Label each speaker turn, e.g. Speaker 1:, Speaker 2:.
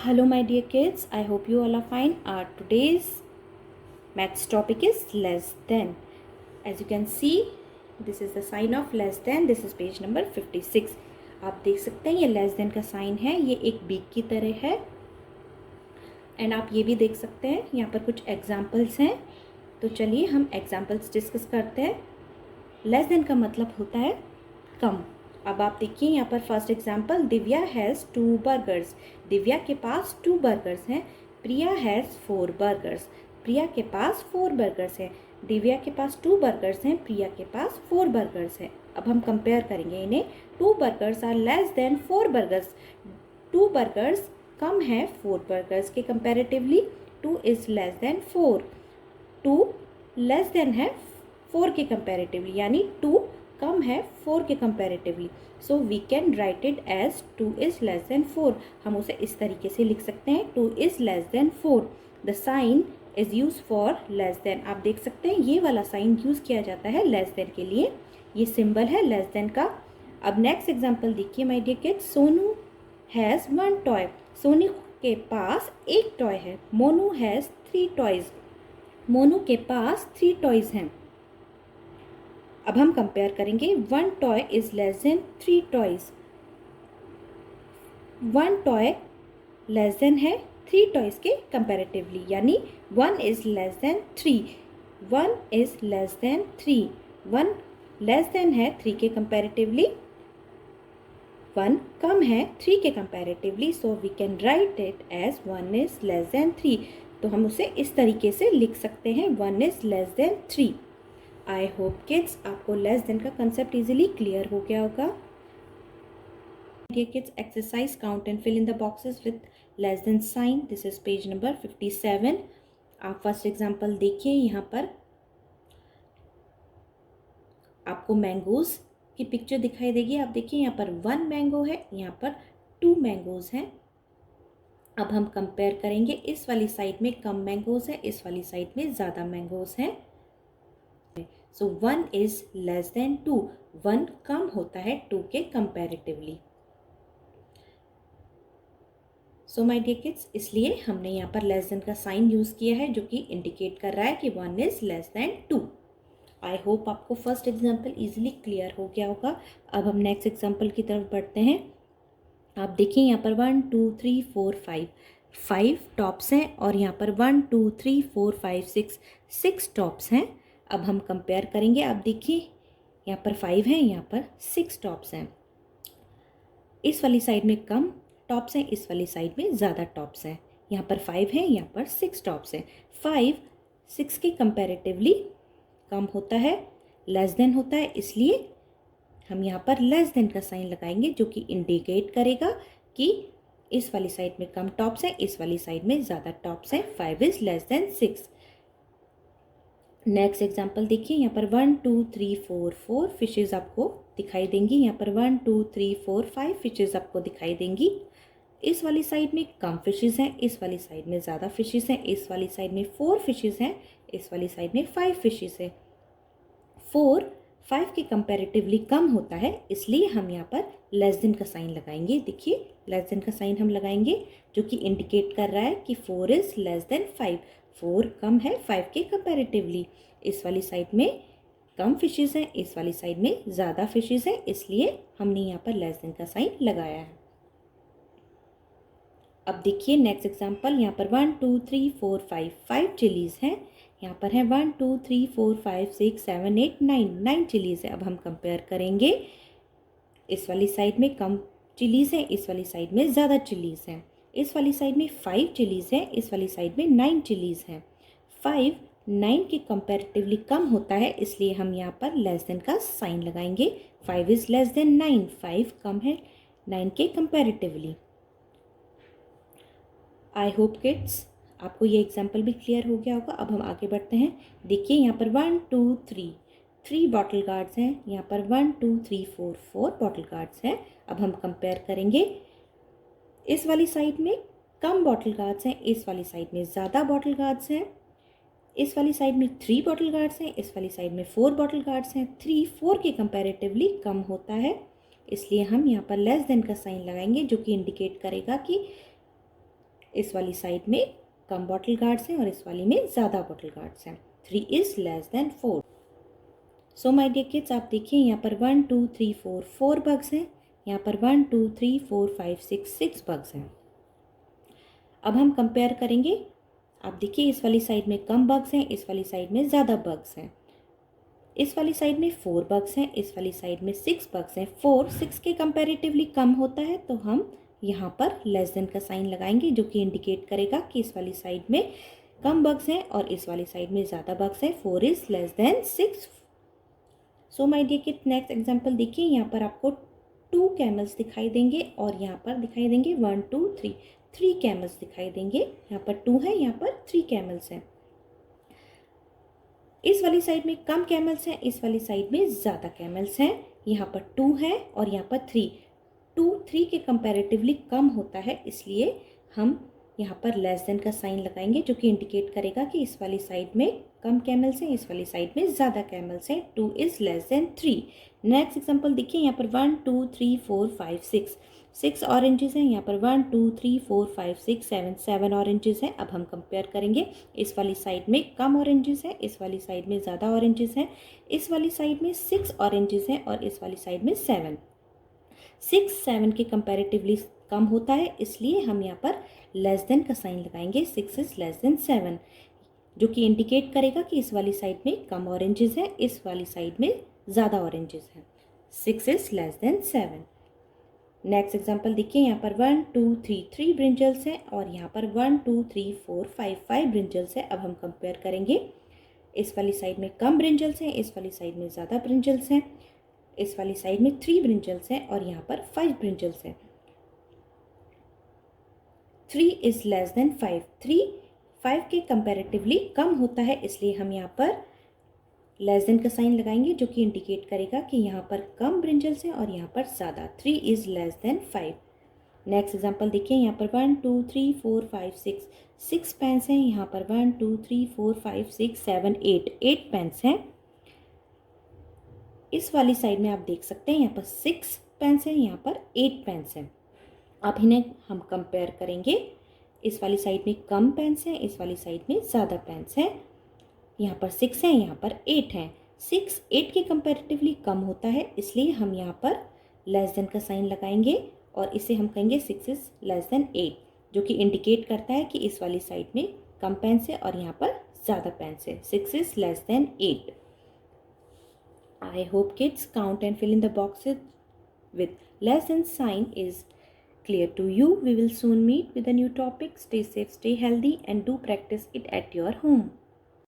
Speaker 1: Hello, my dear kids. I hope you all are fine. Our today's maths topic is less than. As you can see, this is the sign of less than. This is page number 56. आप देख सकते हैं ये less than का sign है, ये एक big की तरह है. एंड आप ये भी देख सकते हैं यहाँ पर कुछ एग्जाम्पल्स हैं. तो चलिए हम एग्जाम्पल्स डिस्कस करते हैं. लेस देन का मतलब होता है कम. अब आप देखिए यहाँ पर first example, Divya has 2 burgers. Divya के पास 2 बर्गर्स हैं. प्रिया हैज़ 4 बर्गर्स. प्रिया के पास 4 बर्गर्स हैं. दिव्या के पास 2 बर्गर्स हैं, प्रिया के पास 4 बर्गर्स हैं. अब हम कंपेयर करेंगे इन्हें. 2 burgers are less than 4 burgers. 2 burgers कम है 4 बर्गर्स के comparatively. 2 is less than 4. 2 less than है 4 के कंपेरेटिवली, यानी 2 कम है 4 के comparatively. So we can write it as 2 is less than 4. हम उसे इस तरीके से लिख सकते हैं, 2 is less than 4. The sign is use for less than. आप देख सकते हैं ये वाला साइन यूज़ किया जाता है लेस देन के लिए. ये सिंबल है लेस देन का. अब नेक्स्ट एग्जाम्पल देखिए my dear kids. Sonu has 1 toy. Sonu के पास एक टॉय है. Monu has 3 toys. मोनू के पास 3 टॉयज़ हैं. अब हम कंपेयर करेंगे. 1 toy is less than 3 toys. 1 toy less than है 3 टॉयज़ के कंपेरेटिवली, यानी 1 is less than 3. 1 is less than 3. 1 less than है 3 के कंपेरेटिवली. 1 कम है 3 के comparatively. So we can write it as 1 is less than 3. तो हम उसे इस तरीके से लिख सकते हैं, 1 is less than 3. I hope kids आपको लेस देन का कंसेप्ट इजीली क्लियर हो गया होगा. Dear kids, exercise count and fill in the boxes with less than sign. This is page number 57. आप फर्स्ट एग्जांपल देखिए. यहाँ पर आपको मैंगोज की पिक्चर दिखाई देगी. आप देखिए यहाँ पर 1 मैंगो है, यहाँ पर 2 मैंगोज हैं. अब हम कंपेयर करेंगे. इस वाली साइड में कम मैंगोज है, इस वाली साइड में ज़्यादा मैंगोज हैं. So 1 is less than 2. 1 कम होता है 2 के comparatively. So my dear kids, इसलिए हमने यहाँ पर लेस देन का साइन यूज़ किया है, जो कि इंडिकेट कर रहा है कि 1 is less than 2. I hope आपको फर्स्ट एग्जाम्पल इजीली क्लियर हो गया होगा. अब हम नेक्स्ट एग्जाम्पल की तरफ बढ़ते हैं. आप देखिए यहाँ पर 1 2 3 4 5 टॉप्स हैं, और यहाँ पर 1 2 3 4 5 6 टॉप्स हैं. अब हम कंपेयर करेंगे. आप देखिए यहाँ पर 5 हैं, यहाँ पर 6 टॉप्स हैं. इस वाली साइड में कम टॉप्स हैं, इस वाली साइड में ज़्यादा टॉप्स हैं. यहाँ पर 5 हैं, यहाँ पर 6 टॉप्स हैं. 5 6 के कंपेरेटिवली कम होता है, लेस देन होता है, इसलिए हम यहाँ पर लेस देन का साइन लगाएंगे, जो कि इंडिकेट करेगा कि इस वाली साइड में कम टॉप्स हैं, इस वाली साइड में ज़्यादा टॉप्स हैं. 5 is less than 6. Next example देखिए. यहाँ पर 1 2 3 4 फिशेज आपको दिखाई देंगी. यहाँ पर 1 2 3 4 5 फिशेज आपको दिखाई देंगी. इस वाली साइड में कम फिशेज हैं, इस वाली साइड में ज़्यादा फिशेज हैं. इस वाली साइड में 4 फिशेज हैं, इस वाली साइड में 5 फिशेज हैं. 4 5 के कंपैरेटिवली कम होता है, इसलिए हम यहाँ पर लेस देन का साइन लगाएंगे. देखिए लेस देन का साइन हम लगाएंगे, जो कि इंडिकेट कर रहा है कि 4 इज़ लेस देन 5. 4 कम है 5 के कंपैरेटिवली. इस वाली साइड में कम फिशेज हैं, इस वाली साइड में ज़्यादा फिशेज हैं, इसलिए हमने यहाँ पर लेस देन का साइन लगाया है. अब देखिए नेक्स्ट एग्जाम्पल. यहाँ पर 1 2 3 4 5 चिलीज़ हैं. यहाँ पर है 1 2 3 4 5 6 7 8 9 चिलीज़ है. अब हम कंपेयर करेंगे. इस वाली साइड में कम चिलीज़ हैं, इस वाली साइड में ज़्यादा चिलीज़ हैं. इस वाली साइड में 5 चिलीज़ हैं, इस वाली साइड में 9 चिलीज़ हैं. 5 9 के कंपैरेटिवली कम होता है, इसलिए हम यहाँ पर लेस देन का साइन लगाएंगे. 5 इज़ लेस देन 9. 5 कम है 9 के कंपैरेटिवली. आई होप किड्स आपको ये एग्जाम्पल भी क्लियर हो गया होगा. अब हम आगे बढ़ते हैं. देखिए यहाँ पर 1 2 3 बॉटल गार्ड्स हैं. यहाँ पर 1 2 3 4 बॉटल गार्ड्स हैं. अब हम कंपेयर करेंगे. इस वाली साइड में कम बॉटल गार्ड्स हैं, इस वाली साइड में ज़्यादा बॉटल गार्ड्स हैं. इस वाली साइड में 3 बॉटल गार्ड्स हैं, इस वाली साइड में 4 बॉटल गार्ड्स हैं. 3 4 के कंपैरेटिवली कम होता है, इसलिए हम यहाँ पर लेस देन का साइन लगाएंगे, जो कि इंडिकेट करेगा कि इस वाली साइड में कम बॉटल गार्ड्स हैं और इस वाली में ज़्यादा बॉटल गार्ड्स हैं। 3 is less than 4। So my dear kids, आप देखिए यहाँ पर 1 2 3 4 4 बग्स हैं, यहाँ पर 1 2 3 4 5 6 6 बग्स हैं। अब हम कंपेयर करेंगे। आप देखिए इस वाली साइड में कम बग्स हैं, इस वाली साइड में ज़्यादा बग्स हैं। इस वाली साइड में 4 बग्स हैं, इस वाली साइड में 6 बग्स हैं। 4 6 के कंपैरेटिवली कम होता है, तो हम यहाँ पर लेस देन का साइन लगाएंगे, जो कि इंडिकेट करेगा कि इस वाली साइड में कम बग्स हैं और इस वाली साइड में ज़्यादा बग्स हैं। 4 is less than 6। So my dear kid, next example देखिए। यहाँ पर आपको 2 कैमल्स दिखाई देंगे और यहाँ पर दिखाई देंगे 1 2 3 3 कैमल्स दिखाई देंगे। यहाँ पर 2 है, यहाँ पर 3 कैमल्स हैं। इस वाली साइड में कम कैमल्स हैं, इस वाली साइड में ज़्यादा कैमल्स हैं। यहाँ पर 2 है और यहाँ पर 3। 2 3 के कंपैरेटिवली कम होता है, इसलिए हम यहाँ पर लेस देन का साइन लगाएंगे, जो कि इंडिकेट करेगा कि इस वाली साइड में कम कैमल्स हैं, इस वाली साइड में ज़्यादा कैमल्स हैं। 2 is less than 3। Next example देखिए। यहाँ पर 1 2 3 4 5 6 6 ऑरेंजेस हैं। यहाँ पर 1 2 3 4 5 6 7 7 ऑरेंजेस हैं। अब हम कंपेयर करेंगे। इस वाली साइड में कम ऑरेंजेस हैं, इस वाली साइड में ज़्यादा ऑरेंजेस हैं। इस वाली साइड में 6 ऑरेंजेस हैं और इस वाली साइड में 7। 6 7 के कंपैरेटिवली कम होता है, इसलिए हम यहाँ पर लेस देन का साइन लगाएंगे। 6 इज़ लेस देन 7, जो कि इंडिकेट करेगा कि इस वाली साइड में कम ऑरेंजेस हैं, इस वाली साइड में ज़्यादा ऑरेंजेस हैं। 6 is less then 7। Next example देखिए। यहाँ पर 1 2 3 3 ब्रिंजल्स हैं और यहाँ पर 1 2 3 4 5 5 ब्रिंजल्स हैं। अब हम कंपेयर करेंगे। इस वाली साइड में कम ब्रिंजल्स हैं, इस वाली साइड में ज़्यादा ब्रिंजल्स हैं। इस वाली साइड में 3 ब्रिंजल्स हैं और यहाँ पर 5 ब्रिंजल्स हैं। 3 इज़ लेस देन 5। 3 5 के कंपैरेटिवली कम होता है, इसलिए हम यहाँ पर लेस देन का साइन लगाएंगे, जो कि इंडिकेट करेगा कि यहाँ पर कम ब्रिंजल्स हैं और यहाँ पर ज़्यादा। 3 is less then 5। Next example देखिए। यहाँ पर 1 2 3 4 5 6 6 पेन्स हैं। यहाँ पर 1 2 3 4 5 6 7 8 8 पेन्स हैं। इस वाली साइड में आप देख सकते हैं यहाँ पर 6 पेन्स हैं, यहाँ पर 8 पेन्स हैं। अब इन्हें हम कंपेयर करेंगे। इस वाली साइड में कम पेन्स हैं, इस वाली साइड में ज़्यादा पेन्स हैं। यहाँ पर 6 हैं, यहाँ पर 8 हैं। 6 8 के कंपैरेटिवली कम होता है, इसलिए हम यहाँ पर लेस देन का साइन लगाएंगे और इसे हम कहेंगे 6 इज़ लेस देन 8, जो कि इंडिकेट करता है कि इस वाली साइड में कम पेन्स है और यहाँ पर ज़्यादा पेन्स है। 6 is less then 8। I hope kids count and fill in the boxes with less than sign is clear to you. We will soon meet with a new topic. Stay safe, stay healthy, and do practice it at your home.